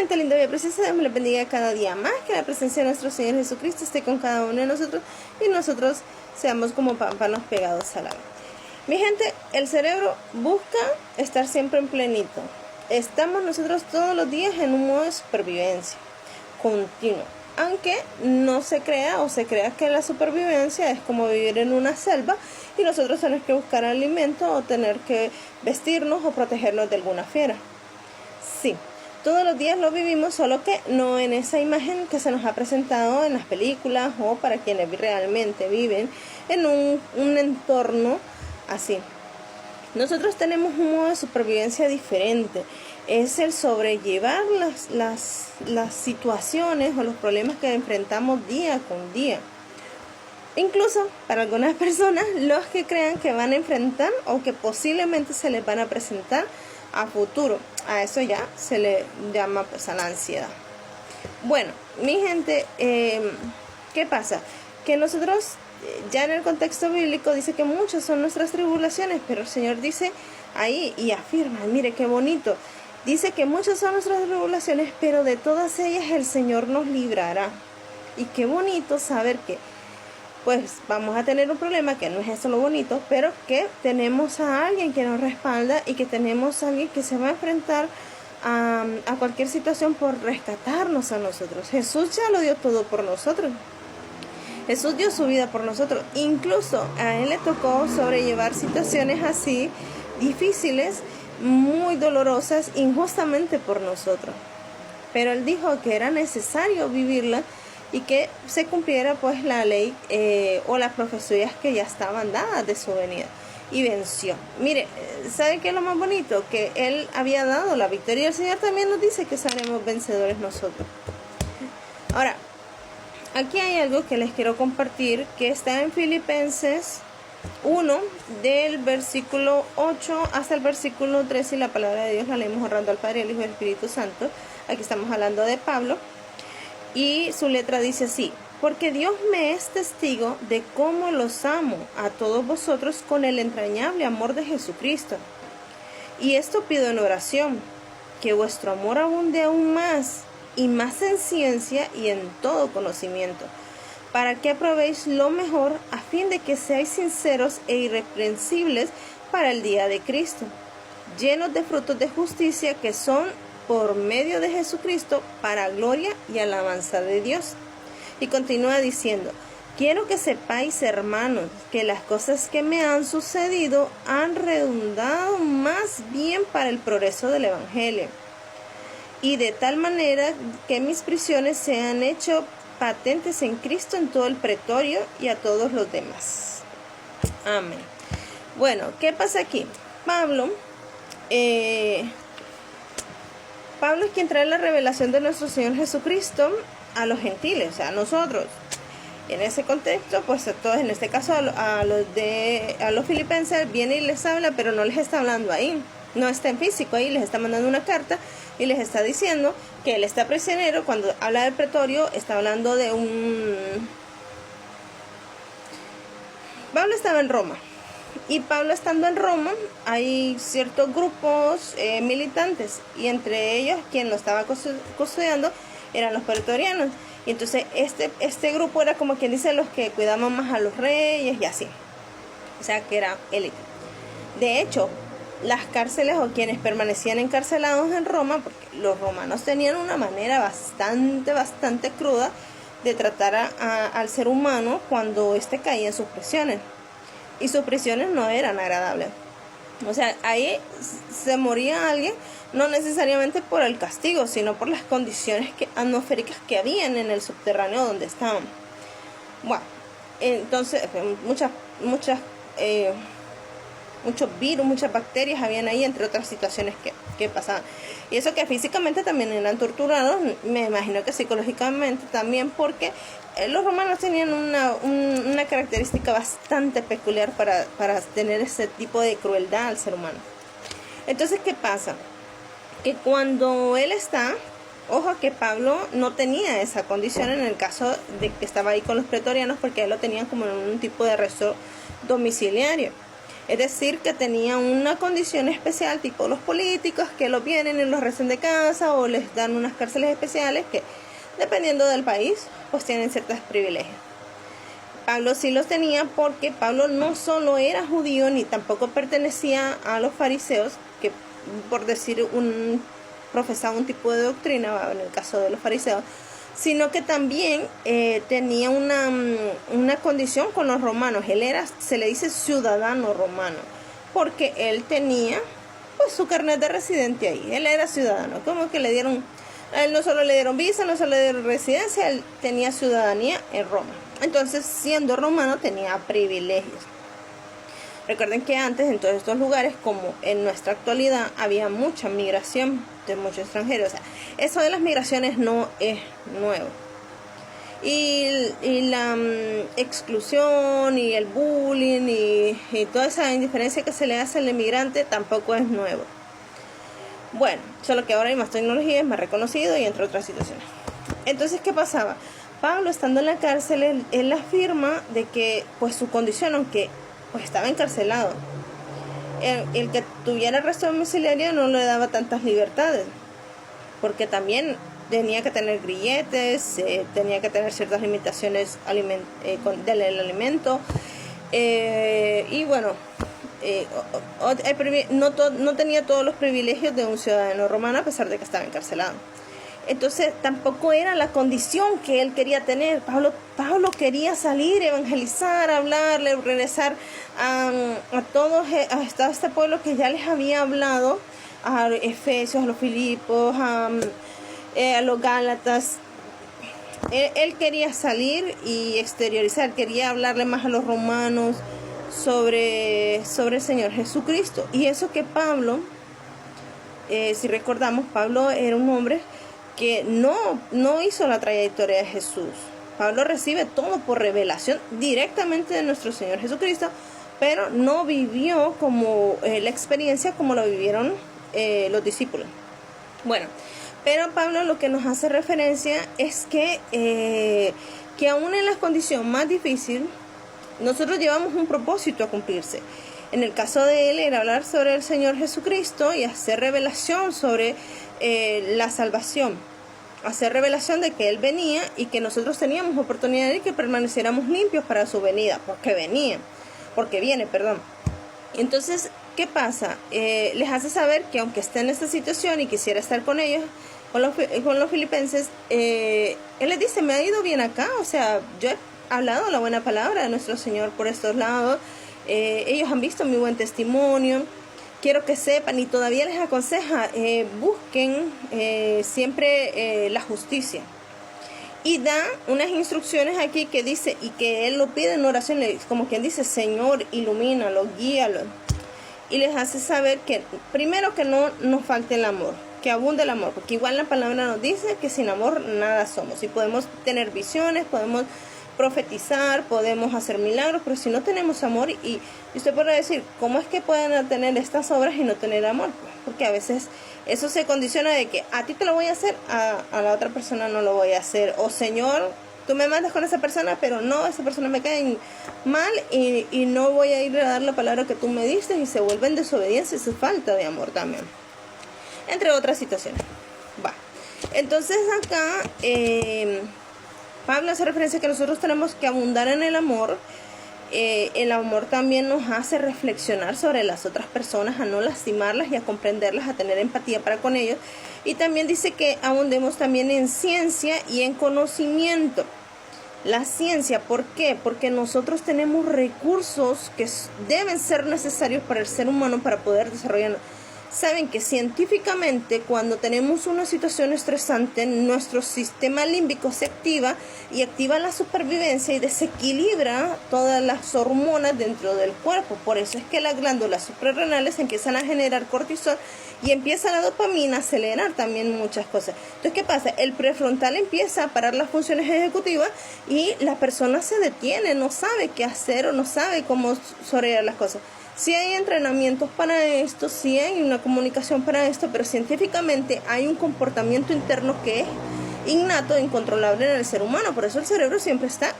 gente linda y preciosa, Dios me les bendiga cada día más, que la presencia de nuestro Señor Jesucristo esté con cada uno de nosotros y nosotros seamos como pámpanos pegados al agua. Mi gente, el cerebro busca estar siempre en plenitud. Estamos nosotros todos los días en un modo de supervivencia continuo. Aunque no se crea o se crea que la supervivencia es como vivir en una selva y nosotros tenemos que buscar alimento o tener que vestirnos o protegernos de alguna fiera. Sí, todos los días lo vivimos, solo que no en esa imagen que se nos ha presentado en las películas o para quienes realmente viven en un entorno así. Nosotros tenemos un modo de supervivencia diferente. Es el sobrellevar las situaciones o los problemas que enfrentamos día con día. Incluso para algunas personas, los que crean que van a enfrentar o que posiblemente se les van a presentar a futuro. A eso ya se le llama pues a la ansiedad. Bueno, mi gente, ¿qué pasa? Que nosotros ya en el contexto bíblico dice que muchas son nuestras tribulaciones, pero el Señor dice ahí y afirma, mire qué bonito. Dice que muchas son nuestras tribulaciones, pero de todas ellas el Señor nos librará. Y qué bonito saber que pues vamos a tener un problema, que no es eso lo bonito, pero que tenemos a alguien que nos respalda y que tenemos a alguien que se va a enfrentar a cualquier situación por rescatarnos a nosotros. Jesús ya lo dio todo por nosotros. Jesús dio su vida por nosotros. Incluso a Él le tocó sobrellevar situaciones así difíciles, muy dolorosas, injustamente por nosotros. Pero Él dijo que era necesario vivirla y que se cumpliera pues la ley o las profecías que ya estaban dadas de su venida. Y venció. Mire, ¿sabe qué es lo más bonito? Que Él había dado la victoria. El Señor también nos dice que seremos vencedores nosotros. Ahora, aquí hay algo que les quiero compartir, que está en Filipenses 1, del versículo 8 hasta el versículo 13, y la palabra de Dios la leemos honrando al Padre, al Hijo y al Espíritu Santo. Aquí estamos hablando de Pablo, y su letra dice así: porque Dios me es testigo de cómo los amo a todos vosotros con el entrañable amor de Jesucristo. Y esto pido en oración, que vuestro amor abunde aún más y más en ciencia y en todo conocimiento, para que aprobéis lo mejor, a fin de que seáis sinceros e irreprensibles para el día de Cristo, llenos de frutos de justicia que son por medio de Jesucristo para gloria y alabanza de Dios. Y continúa diciendo: quiero que sepáis, hermanos, que las cosas que me han sucedido han redundado más bien para el progreso del Evangelio, y de tal manera que mis prisiones se han hecho patentes en Cristo en todo el pretorio y a todos los demás. Amén. Bueno, ¿qué pasa aquí? Pablo es quien trae la revelación de nuestro Señor Jesucristo a los gentiles, o sea, a nosotros. En ese contexto, pues a todos, en este caso a los filipenses, viene y les habla, pero no les está hablando ahí. No está en físico ahí, les está mandando una carta y les está diciendo que él está prisionero. Cuando habla del pretorio, está hablando de Pablo estaba en Roma. Y Pablo, estando en Roma, hay ciertos grupos militantes, y entre ellos quien lo estaba custodiando eran los pretorianos. Y entonces este grupo era como quien dice los que cuidaban más a los reyes y así. O sea que era élite. De hecho, las cárceles o quienes permanecían encarcelados en Roma, porque los romanos tenían una manera bastante cruda de tratar al ser humano cuando éste caía en sus prisiones. Y sus prisiones no eran agradables. O sea, ahí se moría alguien, no necesariamente por el castigo, sino por las condiciones atmosféricas que habían en el subterráneo donde estaban. Bueno, entonces muchos virus, muchas bacterias habían ahí, entre otras situaciones que pasaban. Y eso que físicamente también eran torturados, me imagino que psicológicamente también, porque los romanos tenían una característica bastante peculiar para tener ese tipo de crueldad al ser humano. Entonces, ¿qué pasa? Que cuando él está, ojo que Pablo no tenía esa condición en el caso de que estaba ahí con los pretorianos, porque él lo tenían como en un tipo de arresto domiciliario. Es decir, que tenía una condición especial, tipo los políticos que los vienen y los reciben de casa o les dan unas cárceles especiales que, dependiendo del país, pues tienen ciertos privilegios. Pablo sí los tenía porque Pablo no solo era judío ni tampoco pertenecía a los fariseos, que por decir profesaba un tipo de doctrina, en el caso de los fariseos, sino que también tenía una condición con los romanos. Él era, se le dice ciudadano romano, porque él tenía pues su carnet de residente ahí. Él era ciudadano, como que le dieron, a él no solo le dieron visa, no solo le dieron residencia, él tenía ciudadanía en Roma. Entonces, siendo romano, tenía privilegios. Recuerden que antes, en todos estos lugares, como en nuestra actualidad, había mucha migración de muchos extranjeros. O sea, eso de las migraciones no es nuevo. Y la exclusión y el bullying y toda esa indiferencia que se le hace al inmigrante tampoco es nuevo. Bueno, solo que ahora hay más tecnología, es más reconocido y entre otras situaciones. Entonces, ¿qué pasaba? Pablo, estando en la cárcel, él afirma de que pues su condición, aunque pues estaba encarcelado, el que tuviera arresto domiciliario no le daba tantas libertades, porque también tenía que tener grilletes, tenía que tener ciertas limitaciones del alimento, y bueno, no tenía todos los privilegios de un ciudadano romano a pesar de que estaba encarcelado. Entonces tampoco era la condición que él quería tener. Pablo quería salir, evangelizar, hablarle, regresar a todo este pueblo que ya les había hablado, a Efesios, a los Filipos, a los Gálatas. Él quería salir y exteriorizar, quería hablarle más a los romanos sobre el Señor Jesucristo. Y eso que Pablo, si recordamos, Pablo era un hombre que no hizo la trayectoria de Jesús. Pablo recibe todo por revelación directamente de nuestro Señor Jesucristo, pero no vivió como la experiencia como lo vivieron los discípulos. Bueno, pero Pablo lo que nos hace referencia es que aún en la condición más difícil, nosotros llevamos un propósito a cumplirse. En el caso de él era hablar sobre el Señor Jesucristo y hacer revelación sobre la salvación, hacer revelación de que Él venía y que nosotros teníamos oportunidad de que permaneciéramos limpios para su venida, porque viene. Entonces, ¿qué pasa? Les hace saber que aunque esté en esta situación y quisiera estar con ellos, con los filipenses, Él les dice, me ha ido bien acá, o sea, yo he hablado la buena palabra de nuestro Señor por estos lados, ellos han visto mi buen testimonio. Quiero que sepan, y todavía les aconseja, busquen siempre la justicia. Y da unas instrucciones aquí que dice, y que él lo pide en oración, como quien dice, Señor, ilumínalo, guíalo. Y les hace saber que, primero, que no nos falte el amor, que abunde el amor, porque igual la palabra nos dice que sin amor nada somos. Y podemos tener visiones, podemos profetizar, podemos hacer milagros, pero si no tenemos amor, y usted podrá decir, ¿cómo es que pueden tener estas obras y no tener amor? Porque a veces eso se condiciona de que a ti te lo voy a hacer, a la otra persona no lo voy a hacer, o Señor, tú me mandas con esa persona, pero no, esa persona me cae mal y no voy a ir a dar la palabra que tú me diste, y se vuelve en desobediencia y su falta de amor también, entre otras situaciones. Entonces acá Pablo hace referencia a que nosotros tenemos que abundar en el amor. El amor también nos hace reflexionar sobre las otras personas, a no lastimarlas y a comprenderlas, a tener empatía para con ellos. Y también dice que abundemos también en ciencia y en conocimiento. La ciencia, ¿por qué? Porque nosotros tenemos recursos que deben ser necesarios para el ser humano para poder desarrollarnos. Saben que científicamente, cuando tenemos una situación estresante, nuestro sistema límbico se activa y activa la supervivencia y desequilibra todas las hormonas dentro del cuerpo. Por eso es que las glándulas suprarrenales empiezan a generar cortisol y empieza la dopamina a acelerar también muchas cosas. Entonces, ¿qué pasa? El prefrontal empieza a parar las funciones ejecutivas y la persona se detiene, no sabe qué hacer o no sabe cómo sobrellevar las cosas. Sí hay entrenamientos para esto, sí hay una comunicación para esto, pero científicamente hay un comportamiento interno que es innato, incontrolable en el ser humano. Por eso el cerebro siempre está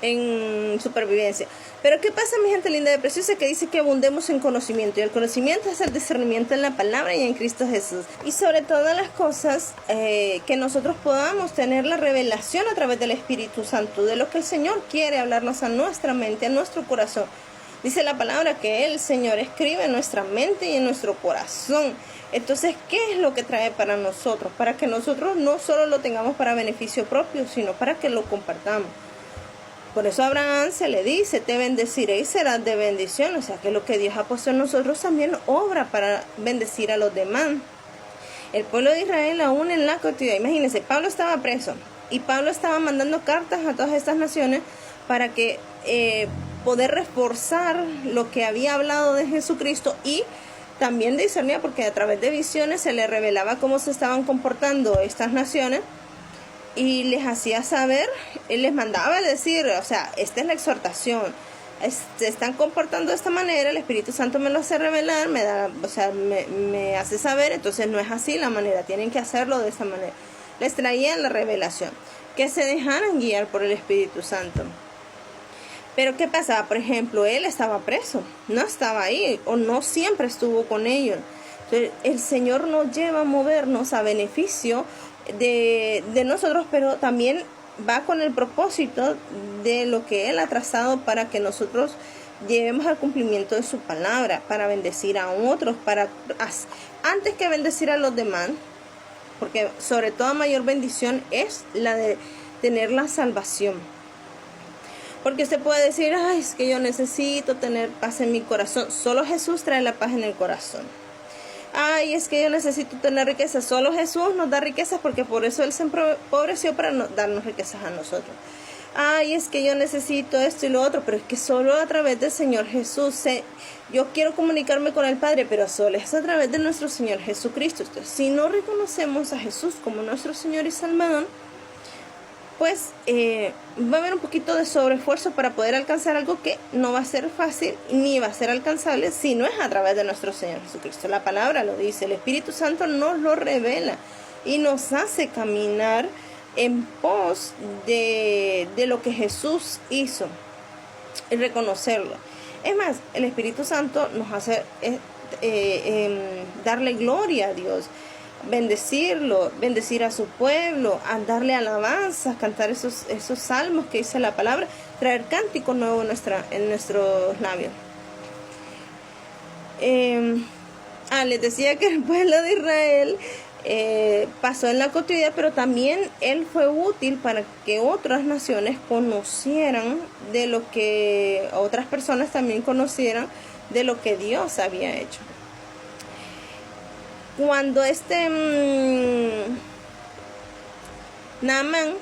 en supervivencia. Pero ¿qué pasa, mi gente linda de preciosa? Que dice que abundemos en conocimiento, y el conocimiento es el discernimiento en la palabra y en Cristo Jesús. Y sobre todas las cosas, que nosotros podamos tener la revelación a través del Espíritu Santo de lo que el Señor quiere hablarnos a nuestra mente, a nuestro corazón. Dice la palabra que el Señor escribe en nuestra mente y en nuestro corazón. Entonces, ¿qué es lo que trae para nosotros? Para que nosotros no solo lo tengamos para beneficio propio, sino para que lo compartamos. Por eso a Abraham se le dice, te bendeciré y serás de bendición. O sea que lo que Dios ha puesto en nosotros también obra para bendecir a los demás. El pueblo de Israel aún en la cautividad. Imagínense, Pablo estaba preso y Pablo estaba mandando cartas a todas estas naciones para que poder reforzar lo que había hablado de Jesucristo, y también discernía, porque a través de visiones se le revelaba cómo se estaban comportando estas naciones, y les hacía saber, él les mandaba decir, o sea, esta es la exhortación, se están comportando de esta manera, el Espíritu Santo me lo hace revelar, me hace saber, entonces no es así la manera, tienen que hacerlo de esta manera. Les traían la revelación, que se dejaran guiar por el Espíritu Santo. Pero ¿qué pasaba? Por ejemplo, él estaba preso, no estaba ahí, o no siempre estuvo con ellos. Entonces, el Señor nos lleva a movernos a beneficio de nosotros, pero también va con el propósito de lo que Él ha trazado para que nosotros llevemos al cumplimiento de su palabra, para bendecir a otros, antes que bendecir a los demás, porque sobre todo mayor bendición es la de tener la salvación. Porque usted puede decir, ay, es que yo necesito tener paz en mi corazón. Solo Jesús trae la paz en el corazón. Ay, es que yo necesito tener riqueza. Solo Jesús nos da riquezas, porque por eso Él se empobreció para darnos riquezas a nosotros. Ay, es que yo necesito esto y lo otro, pero es que solo a través del Señor Jesús. Yo quiero comunicarme con el Padre, pero solo es a través de nuestro Señor Jesucristo. Entonces, si no reconocemos a Jesús como nuestro Señor y Salvador, pues va a haber un poquito de sobreesfuerzo para poder alcanzar algo que no va a ser fácil ni va a ser alcanzable si no es a través de nuestro Señor Jesucristo. La palabra lo dice, el Espíritu Santo nos lo revela y nos hace caminar en pos de lo que Jesús hizo y reconocerlo. Es más, el Espíritu Santo nos hace darle gloria a Dios, bendecirlo, bendecir a su pueblo, a darle alabanzas, cantar esos salmos que dice la palabra, traer cántico nuevo en nuestros labios. Les decía que el pueblo de Israel pasó en la cautividad, pero también él fue útil para que otras naciones conocieran de lo que otras personas también conocieran de lo que Dios había hecho. Cuando Naamán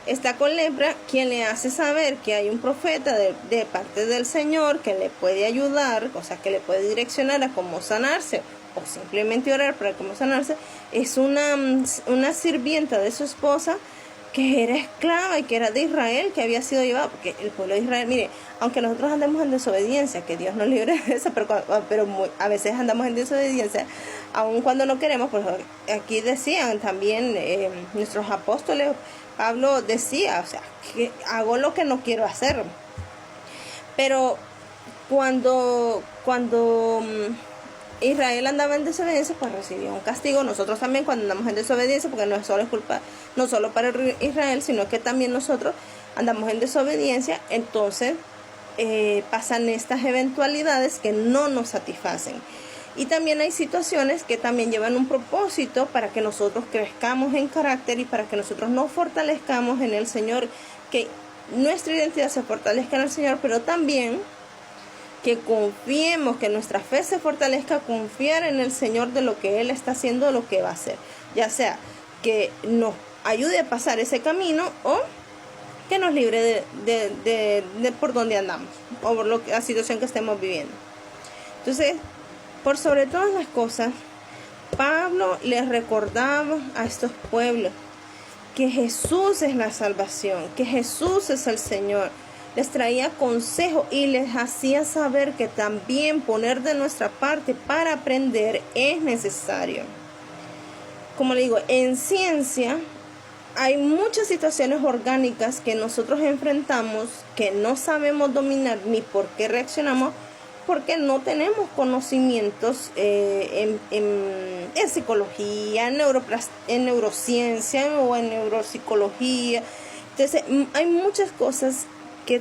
está con lepra, quien le hace saber que hay un profeta de parte del Señor que le puede ayudar, o sea, que le puede direccionar a cómo sanarse, o simplemente orar para cómo sanarse, es una sirvienta de su esposa que era esclava y que era de Israel, que había sido llevada, porque el pueblo de Israel, mire, aunque nosotros andemos en desobediencia, que Dios nos libre de eso, pero a veces andamos en desobediencia, aun cuando no queremos. Pues aquí decían también nuestros apóstoles, Pablo decía, o sea, que hago lo que no quiero hacer. Pero cuando Israel andaba en desobediencia, pues recibía un castigo. Nosotros también, cuando andamos en desobediencia, porque no es solo culpa, no solo para Israel, sino que también nosotros andamos en desobediencia, entonces pasan estas eventualidades que no nos satisfacen. Y también hay situaciones que también llevan un propósito para que nosotros crezcamos en carácter y para que nosotros nos fortalezcamos en el Señor, que nuestra identidad se fortalezca en el Señor, pero también que confiemos, que nuestra fe se fortalezca, confiar en el Señor de lo que Él está haciendo, de lo que va a hacer. Ya que nos ayude a pasar ese camino o que nos libre de por donde andamos o por la situación que estemos viviendo. Entonces, por sobre todas las cosas, Pablo les recordaba a estos pueblos que Jesús es la salvación, que Jesús es el Señor. Les traía consejo y les hacía saber que también poner de nuestra parte para aprender es necesario. Como le digo, en ciencia hay muchas situaciones orgánicas que nosotros enfrentamos que no sabemos dominar ni por qué reaccionamos, porque no tenemos conocimientos en psicología, en neurociencia o en neuropsicología. Entonces hay muchas cosas que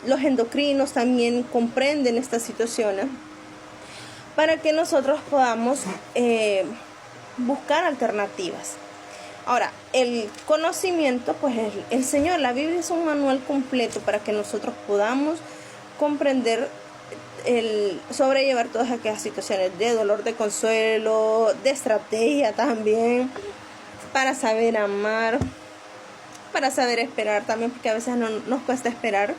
los endocrinos también comprenden estas situaciones para que nosotros podamos buscar alternativas. Ahora, el conocimiento, pues el Señor, la Biblia es un manual completo para que nosotros podamos comprender, sobrellevar todas aquellas situaciones de dolor, de consuelo, de estrategia también, para saber amar, para saber esperar también, porque a veces nos cuesta esperar.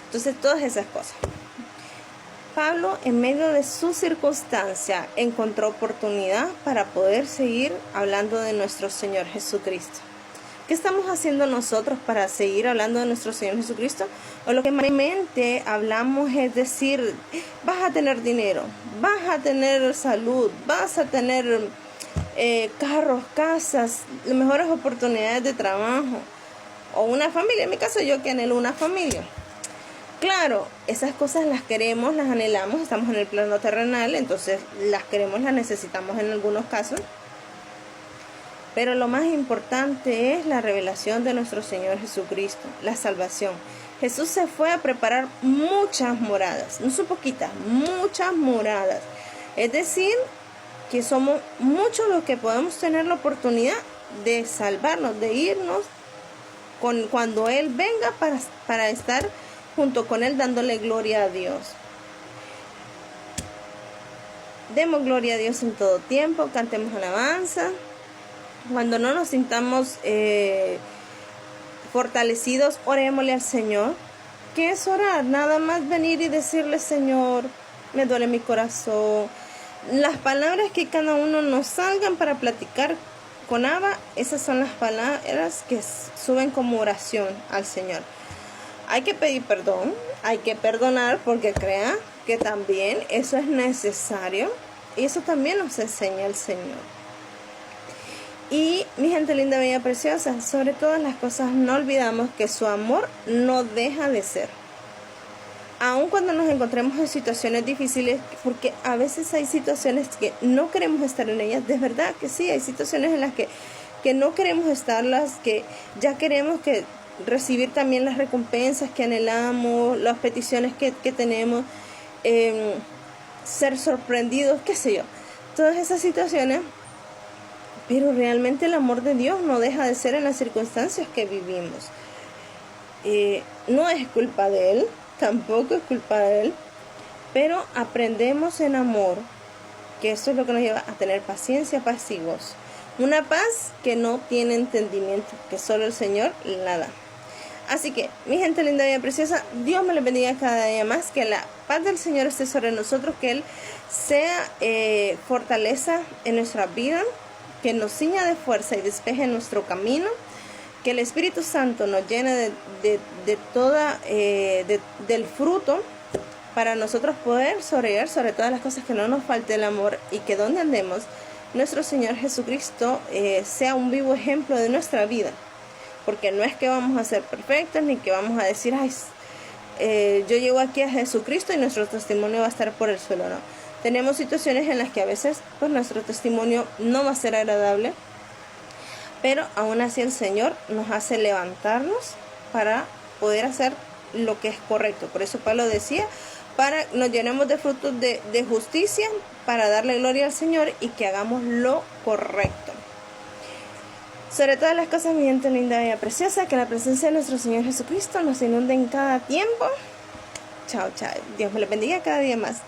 Entonces, todas esas cosas. Pablo, en medio de su circunstancia, encontró oportunidad para poder seguir hablando de nuestro Señor Jesucristo. ¿Qué estamos haciendo nosotros para seguir hablando de nuestro Señor Jesucristo? O lo que mayormente hablamos es decir, vas a tener dinero, vas a tener salud, vas a tener carros, casas, mejores oportunidades de trabajo, o una familia. En mi caso, yo que anhelo una familia. Claro, esas cosas las queremos, las anhelamos, estamos en el plano terrenal, entonces las queremos, las necesitamos en algunos casos. Pero lo más importante es la revelación de nuestro Señor Jesucristo, la salvación. Jesús se fue a preparar muchas moradas, no son poquitas, muchas moradas. Es decir, que somos muchos los que podemos tener la oportunidad de salvarnos, de irnos cuando Él venga para estar junto con Él dándole gloria a Dios. Demos gloria a Dios en todo tiempo, cantemos alabanza. Cuando no nos sintamos fortalecidos, orémosle al Señor. ¿Qué es orar? Nada más venir y decirle, Señor, me duele mi corazón. Las palabras que cada uno nos salgan para platicar con Abba, esas son las palabras que suben como oración al Señor. Hay que pedir perdón, hay que perdonar, porque crea que también eso es necesario y eso también nos enseña el Señor. Y mi gente linda, bella, preciosa, sobre todas las cosas no olvidamos que su amor no deja de ser. Aun cuando nos encontremos en situaciones difíciles, porque a veces hay situaciones que no queremos estar en ellas, de verdad que sí, hay situaciones en las que no queremos estarlas, que ya queremos recibir también las recompensas que anhelamos, las peticiones que tenemos, ser sorprendidos, qué sé yo, todas esas situaciones. Pero realmente el amor de Dios no deja de ser en las circunstancias que vivimos. No es culpa de Él, tampoco es culpa de Él, pero aprendemos en amor, que eso es lo que nos lleva a tener paciencia, paz y gozo. Una paz que no tiene entendimiento, que solo el Señor la da. Así que, mi gente linda y preciosa, Dios me les bendiga cada día más, que la paz del Señor esté sobre nosotros, que Él sea fortaleza en nuestra vida, que nos ciña de fuerza y despeje nuestro camino, que el Espíritu Santo nos llene del fruto para nosotros poder sobrellevar sobre todas las cosas, que no nos falte el amor, y que donde andemos nuestro Señor Jesucristo sea un vivo ejemplo de nuestra vida, porque no es que vamos a ser perfectos ni que vamos a decir, yo llego aquí a Jesucristo y nuestro testimonio va a estar por el suelo. No, tenemos situaciones en las que a veces pues nuestro testimonio no va a ser agradable, pero aún así el Señor nos hace levantarnos para poder hacer lo que es correcto. Por eso Pablo decía, para nos llenemos de frutos de justicia, para darle gloria al Señor y que hagamos lo correcto. Sobre todas las cosas, mi gente linda y preciosa, que la presencia de nuestro Señor Jesucristo nos inunde en cada tiempo. Chao, chao. Dios me les bendiga cada día más.